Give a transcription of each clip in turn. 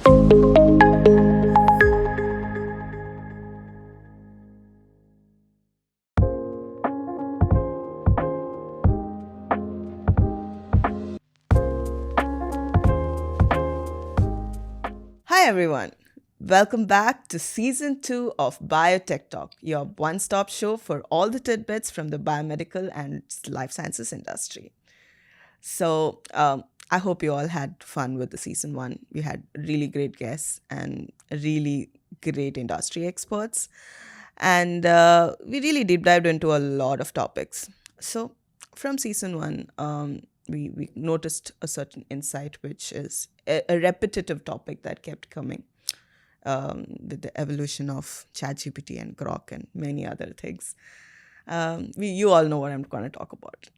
Hi everyone. Welcome back to season 2 of Biotech Talk, your one-stop show for all the tidbits from the biomedical and life sciences industry. So, I hope you all had fun with the season 1. We had really great guests and really great industry experts. And we really deep dived into a lot of topics. So, from season 1, we noticed a certain insight, which is a repetitive topic that kept coming with the evolution of ChatGPT and Grok and many other things. You all know what I'm going to talk about.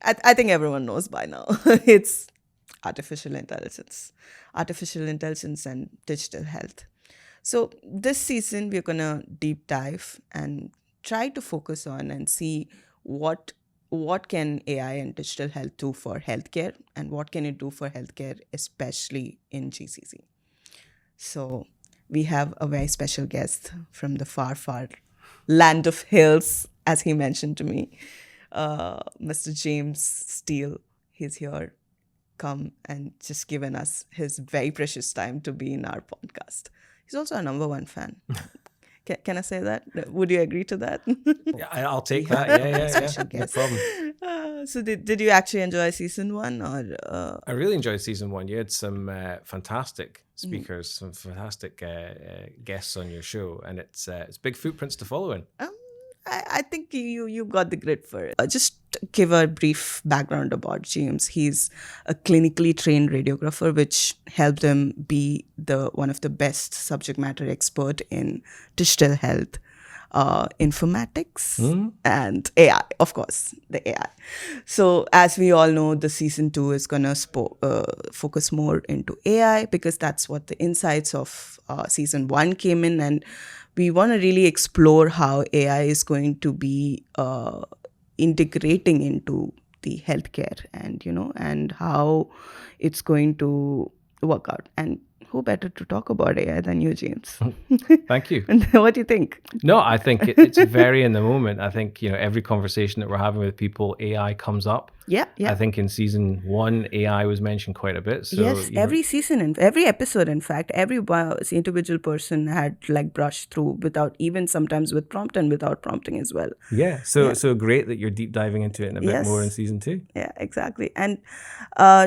I think everyone knows by now. It's artificial intelligence and digital health. So this season, we're going to deep dive and try to focus on and see what can AI and digital health do for healthcare and what can it do for healthcare, especially in GCC. So we have a very special guest from the far, far land of hills, as he mentioned to me, Mr. James Steele. He's here, come and just given us his very precious time to be in our podcast. He's also a number 1 fan. Can I say that? Would you agree to that? Yeah, I'll take that. Yeah. No problem. So did you actually enjoy season 1 or? I really enjoyed season 1. You had some fantastic speakers, some fantastic guests on your show, and it's big footprints to follow in. I think you got the grit for it. Just give a brief background about James. He's a clinically trained radiographer, which helped him be one of the best subject matter expert in digital health, informatics, and AI, of course, the AI. So as we all know, the season 2 is going to focus more into AI because that's what the insights of season 1 came in, and we want to really explore how AI is going to be integrating into the healthcare and how it's going to work out. And who better to talk about AI than you, James? Thank you. What do you think? No, I think it's very in the moment. I think, every conversation that we're having with people, AI comes up. Yeah. I think in season 1, AI was mentioned quite a bit. So, yes, every season, and every episode, in fact, every individual person had brushed through sometimes with prompt and without prompting as well. Yeah, so great that you're deep diving into it in a bit more in season 2. Yeah, exactly. And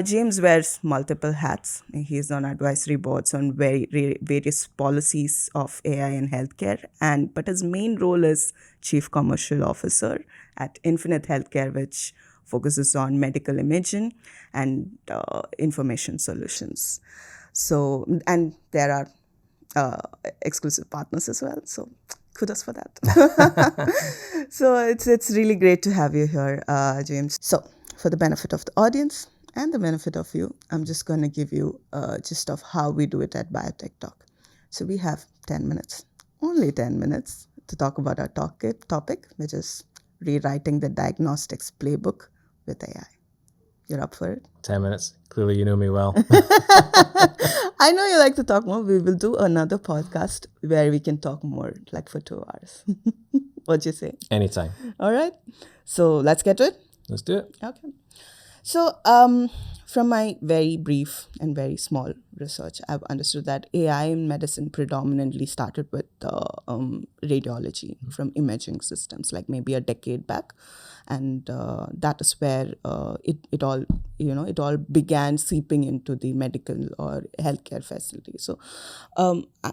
James wears multiple hats. He's on advisory boards on various policies of AI in healthcare, but his main role is Chief Commercial Officer at Infinitt Healthcare, which focuses on medical imaging and information solutions. So, and there are exclusive partners as well. So, kudos for that. So, it's really great to have you here, James. So, for the benefit of the audience and the benefit of you, I'm just going to give you a gist of how we do it at Biotech Talk. So, we have 10 minutes, only 10 minutes to talk about our topic, which is rewriting the Diagnostics Playbook with AI. You're up for it? 10 minutes. Clearly you know me well. I know you like to talk more. We will do another podcast where we can talk more, like for 2 hours. What do you say? Anytime. All right. So let's get to it. Let's do it. Okay. So from my very brief and very small research, I've understood that AI in medicine predominantly started with radiology from imaging systems, like maybe a decade back. And that is where it all began seeping into the medical or healthcare facility. So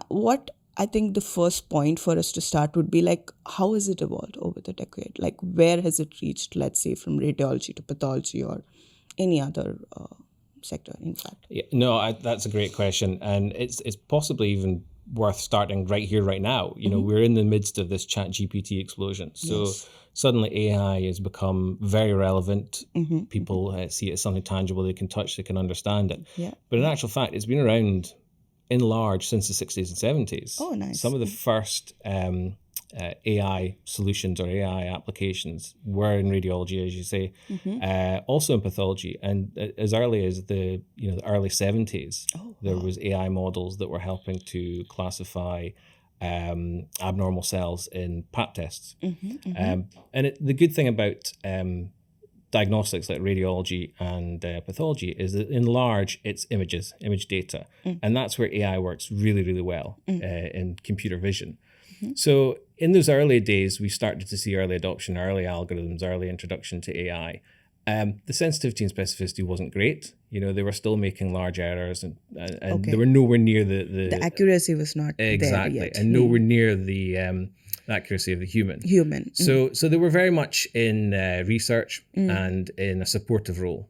what I think the first point for us to start would be like, how has it evolved over the decade? Like, where has it reached, let's say, from radiology to pathology or any other sector, in fact? Yeah, no, that's a great question. And it's possibly even worth starting right here, right now. We're in the midst of this ChatGPT explosion. So suddenly AI has become very relevant. People see it as something tangible they can touch, they can understand it. Yeah. But in actual fact, it's been around in large since the 60s and 70s. Oh, nice. Some of the first AI solutions or AI applications were in radiology, as you say, also in pathology. And as early as the early 70s, there was AI models that were helping to classify abnormal cells in pap tests. The good thing about diagnostics like radiology and pathology is that in large it's image data, and that's where AI works really, really well in computer vision. So in those early days, we started to see early adoption, early algorithms, early introduction to AI. The sensitivity and specificity wasn't great. They were still making large errors, and they were nowhere near the accuracy was not exactly there yet. And nowhere near the accuracy of the human. So they were very much in research and in a supportive role.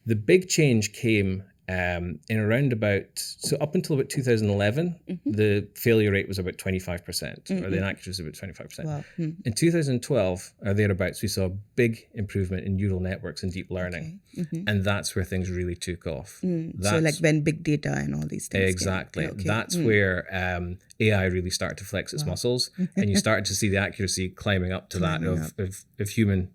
The big change came in around up until about 2011, the failure rate was about 25%, or the inaccuracy was about 25%. Wow. In 2012, or thereabouts, we saw a big improvement in neural networks and deep learning. And that's where things really took off. So like when big data and all these things exactly. That's where AI really started to flex its muscles, and you started to see the accuracy climbing up to that of human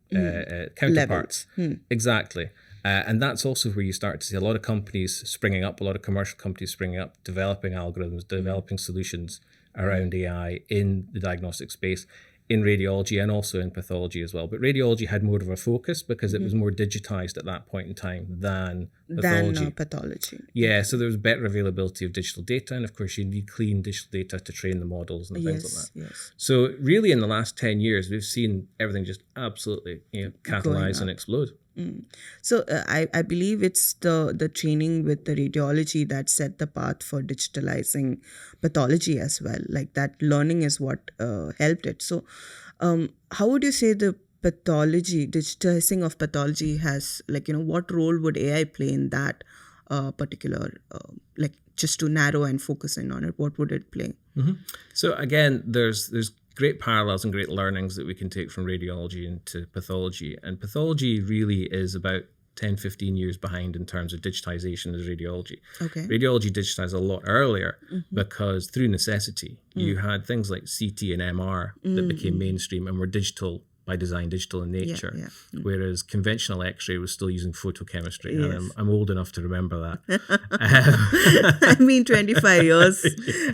counterparts. Exactly. And that's also where you start to see a lot of companies springing up, a lot of commercial companies springing up, developing algorithms, developing solutions around AI in the diagnostic space, in radiology and also in pathology as well. But radiology had more of a focus because it was more digitized at that point in time than pathology. Yeah, so there was better availability of digital data, and of course you need clean digital data to train the models and things like that. So really in the last 10 years, we've seen everything just absolutely catalyze and explode. So I believe it's the training with the radiology that set the path for digitalizing pathology as well. Like that learning is what helped it. So how would you say the digitizing of pathology has, what role would AI play in that particular, just to narrow and focus in on it, what would it play? So again, there's great parallels and great learnings that we can take from radiology into pathology. And pathology really is about 10, 15 years behind in terms of digitization of radiology. Radiology digitized a lot earlier because through necessity, you had things like CT and MR that became mainstream and were digital by design, digital in nature, whereas conventional X-ray was still using photochemistry. And I'm old enough to remember that. I mean, 25 years.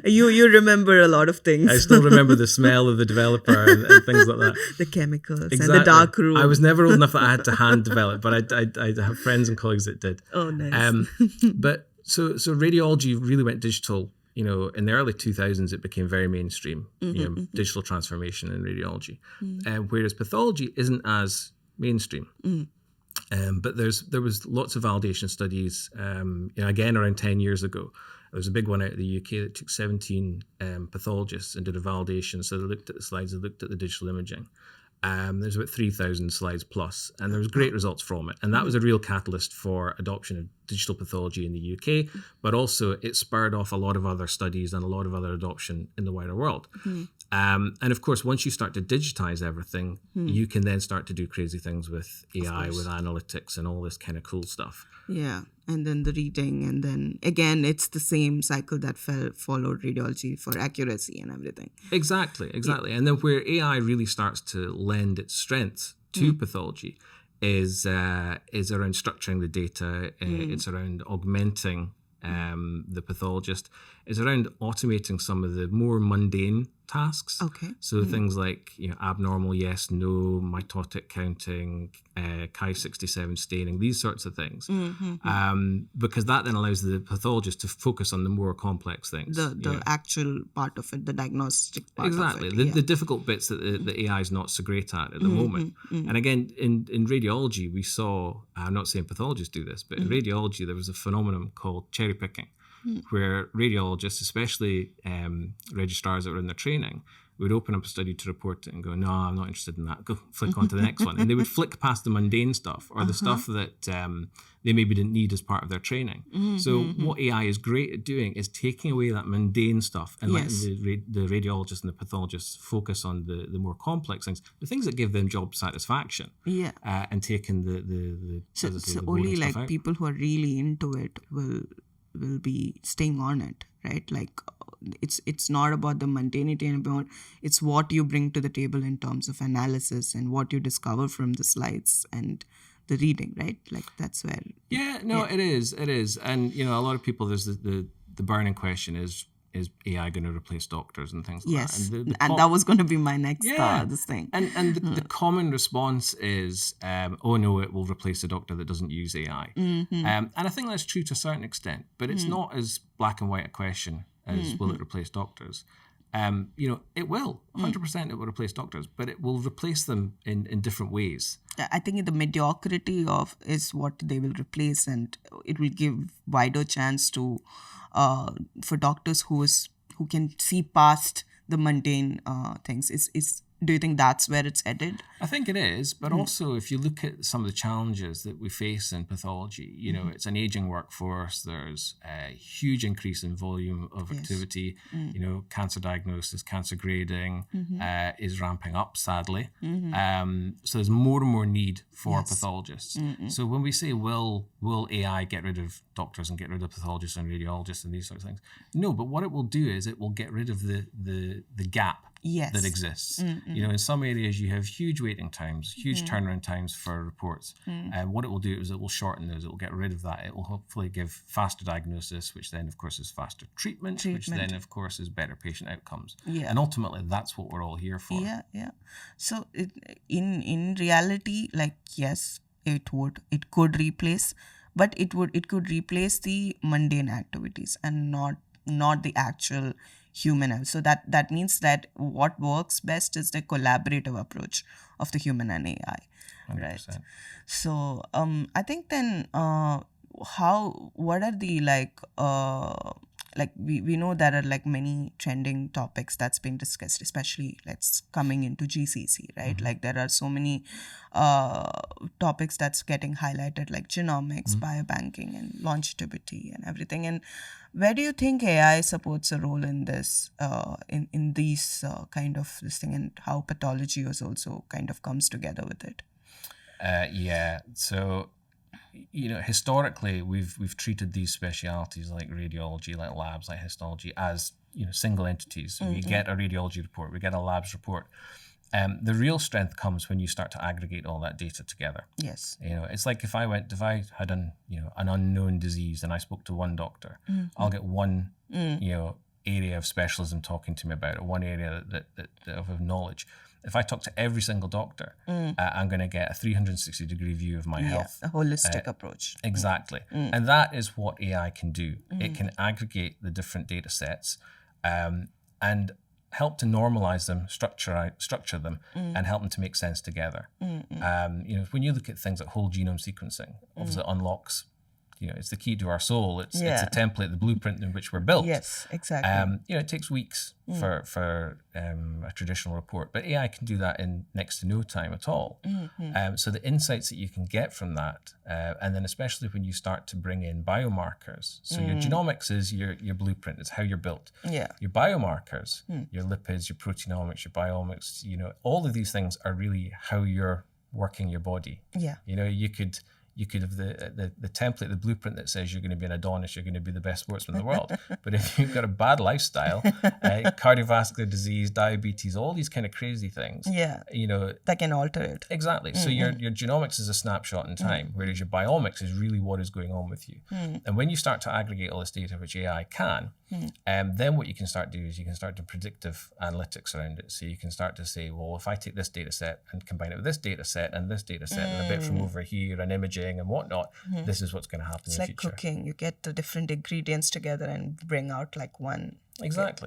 You remember a lot of things. I still remember the smell of the developer and things like that. The chemicals and the dark room. I was never old enough that I had to hand develop, but I have friends and colleagues that did. Oh, nice. But so radiology really went digital. In the early 2000s, it became very mainstream, digital transformation in radiology. Whereas pathology isn't as mainstream. But there was lots of validation studies, again, around 10 years ago. There was a big one out of the UK that took 17 pathologists and did a validation. So they looked at the slides, they looked at the digital imaging. There's about 3,000 slides plus, and there was great results from it. And that was a real catalyst for adoption of digital pathology in the UK, but also it spurred off a lot of other studies and a lot of other adoption in the wider world. And of course, once you start to digitize everything, you can then start to do crazy things with AI, with analytics and all this kind of cool stuff. Yeah. And then the reading, and then again, it's the same cycle that followed radiology for accuracy and everything. Exactly. Yeah. And then where AI really starts to lend its strength to pathology is around structuring the data. It's around augmenting the pathologist. It's around automating some of the more mundane tasks. So things like abnormal yes, no, mitotic counting, Chi-67 staining, these sorts of things. Because that then allows the pathologist to focus on the more complex things. The actual part of it, the diagnostic part exactly. of it. The difficult bits that the AI is not so great at the moment. And again, in radiology, we saw, I'm not saying pathologists do this, but in radiology, there was a phenomenon called cherry picking, where radiologists, especially registrars that were in their training, would open up a study to report it and go, no, I'm not interested in that. Go flick on to the next one. And they would flick past the mundane stuff or the stuff that they maybe didn't need as part of their training. So what AI is great at doing is taking away that mundane stuff and letting the radiologist and the pathologist focus on the more complex things, the things that give them job satisfaction. And taking the so only like out. People who are really into it will be staying on it, right? Like it's not about the mundanity anymore. It's what you bring to the table in terms of analysis and what you discover from the slides and the reading, right? Like that's where. It is. And a lot of people, there's the burning question is AI going to replace doctors and things like Yes, that? and that was going to be my next this thing. And the common response is, oh no, it will replace a doctor that doesn't use AI. And I think that's true to a certain extent, but it's not as black and white a question as will it replace doctors. It will, 100% it will replace doctors, but it will replace them in different ways. I think the mediocrity of is what they will replace, and it will give wider chance to for doctors who can see past the mundane things. Do you think that's where it's headed? I think it is, but also if you look at some of the challenges that we face in pathology, it's an aging workforce. There's a huge increase in volume of activity. Cancer diagnosis, cancer grading is ramping up, sadly. So there's more and more need for pathologists. So when we say, will AI get rid of doctors and get rid of pathologists and radiologists and these sorts of things? No, but what it will do is it will get rid of the gap that exists. In some areas you have huge waiting times, huge turnaround times for reports. And what it will do is it will shorten those. It will get rid of that. It will hopefully give faster diagnosis, which then of course is faster treatment. Which then of course is better patient outcomes. And ultimately that's what we're all here for. So in reality, like, yes, it could replace, but it could replace the mundane activities and not the actual human health. So that means that what works best is the collaborative approach of the human and AI, 100%. Right? So I think then what are the we know there are like many trending topics that's being discussed, especially coming into GCC, right? Like there are so many topics that's getting highlighted, like genomics, biobanking, and longevity and everything. And where do you think AI supports a role in this, in these kind of this thing, and how pathology also kind of comes together with it? So historically we've treated these specialities like radiology, like labs, like histology as single entities. We get a radiology report, we get a labs report. The real strength comes when you start to aggregate all that data together. Yes. It's like if I had an unknown disease and I spoke to one doctor, I'll get one area of specialism talking to me about it, one area that of knowledge. If I talk to every single doctor, I'm going to get a 360-degree view of my health. A holistic approach. Exactly. And that is what AI can do. It can aggregate the different data sets and help to normalize them, structure them, and help them to make sense together. When you look at things like whole genome sequencing, obviously it unlocks, it's the key to our soul. It's a template, the blueprint in which we're built. Yes, exactly. It takes weeks for a traditional report, but AI can do that in next to no time at all. So the insights that you can get from that, and then especially when you start to bring in biomarkers. So your genomics is your blueprint, it's how you're built. Your biomarkers, your lipids, your proteomics, your biomics, all of these things are really how you're working your body. You could have the template, the blueprint that says you're going to be an Adonis, you're going to be the best sportsman in the world. But if you've got a bad lifestyle, cardiovascular disease, diabetes, all these kind of crazy things, that can alter it. Exactly. So your genomics is a snapshot in time, whereas your biomics is really what is going on with you. And when you start to aggregate all this data, which AI can, then what you can start to do is you can start to predictive analytics around it. So you can start to say, well, if I take this data set and combine it with this data set and this data set and a bit from over here and imaging and whatnot, this is what's going to happen in the future. It's like cooking. You get the different ingredients together and bring out like one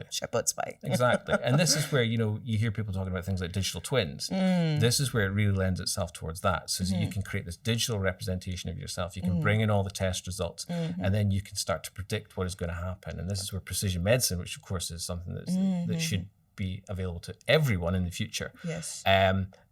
shepherd's pie. Exactly. And this is where, you hear people talking about things like digital twins. This is where it really lends itself towards that. So that you can create this digital representation of yourself. You can bring in all the test results and then you can start to predict what is going to happen. And this is where precision medicine, which of course is something that should be available to everyone in the future. Yes.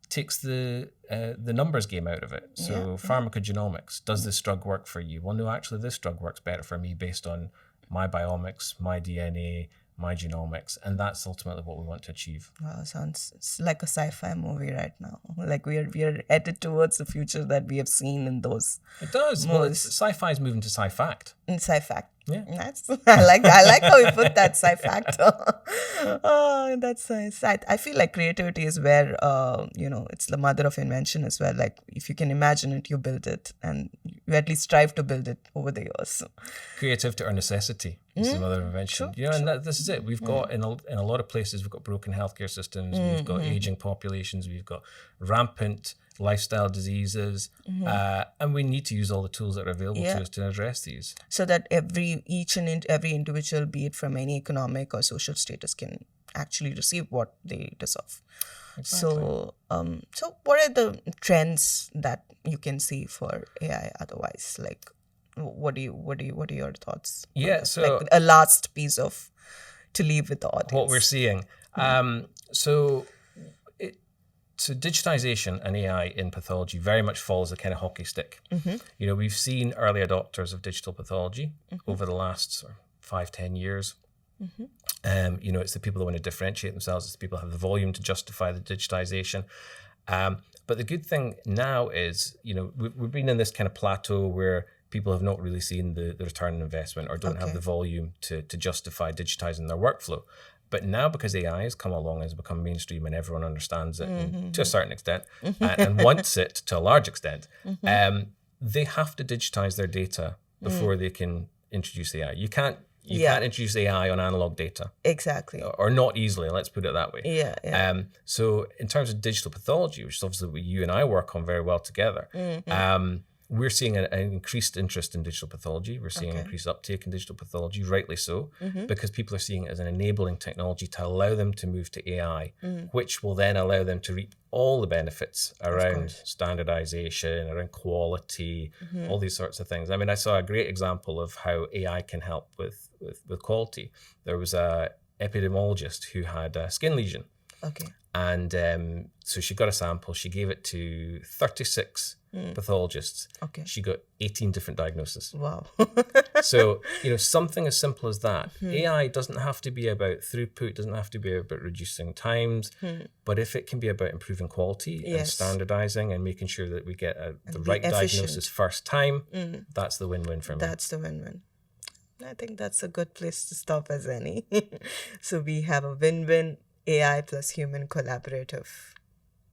Takes the numbers game out of it. So pharmacogenomics, does this drug work for you? Well, no, actually this drug works better for me based on my biomics, my DNA, my genomics, and that's ultimately what we want to achieve. Wow, sounds like a sci-fi movie right now. Like we are headed towards the future that we have seen in those. It does. Well, sci-fi is moving to sci-fact. In sci-fact. Yeah. I like how you put that sci-fact. Oh, that's nice. I feel like creativity is where it's the mother of invention as well. Like if you can imagine it, you build it, and you at least strive to build it over the years. Creativity or necessity is the mother of invention. True, And this is it. We've got in a lot of places, we've got broken healthcare systems, we've got aging populations, we've got rampant lifestyle diseases, and we need to use all the tools that are available to us to address these. So that each and every individual, be it from any economic or social status, can actually receive what they deserve. Exactly. So what are the trends that you can see for AI otherwise? Like, what are your thoughts? Yeah, so like a last piece to leave with the audience. What we're seeing. So digitization and AI in pathology very much follows a kind of hockey stick. We've seen early adopters of digital pathology over the last 5-10 years. It's the people that want to differentiate themselves. It's the people that have the volume to justify the digitization. But the good thing now is, we've been in this kind of plateau where people have not really seen the return on investment or don't have the volume to justify digitizing their workflow. But now, because AI has come along and has become mainstream and everyone understands it to a certain extent and wants it to a large extent, they have to digitize their data before they can introduce AI. You can't introduce AI on analog data. Exactly. Or not easily, let's put it that way. Yeah. So in terms of digital pathology, which is obviously what you and I work on very well together, we're seeing an increased interest in digital pathology. We're seeing increased uptake in digital pathology, rightly so, because people are seeing it as an enabling technology to allow them to move to AI, which will then allow them to reap all the benefits around standardization, around quality, all these sorts of things. I mean, I saw a great example of how AI can help with quality. There was a epidemiologist who had a skin lesion. And so she got a sample, she gave it to 36 pathologists. She got 18 different diagnoses. Wow. So, something as simple as that. AI doesn't have to be about throughput, doesn't have to be about reducing times, but if it can be about improving quality and standardizing and making sure that we get the right diagnosis first time, that's the win-win for me. That's the win-win. I think that's a good place to stop as any. So we have a win-win, AI plus human collaborative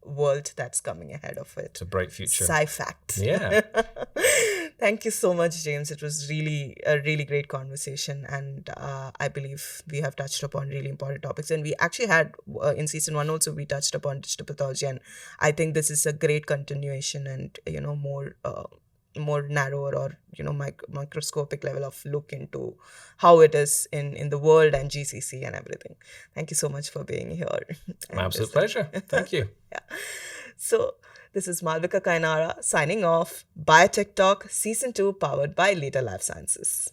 world that's coming ahead of it. It's a bright future. Sci-fact. Yeah. Thank you so much, James. It was really a really great conversation, and I believe we have touched upon really important topics. And we actually had in season 1 also we touched upon digital pathology, and I think this is a great continuation and more narrower or microscopic level of look into how it is in the world and GCC and everything. Thank you so much for being here. My absolute pleasure. Thank you. So this is Malavika Kanara signing off. Biotech Talk Season 2 powered by Leader Life Sciences.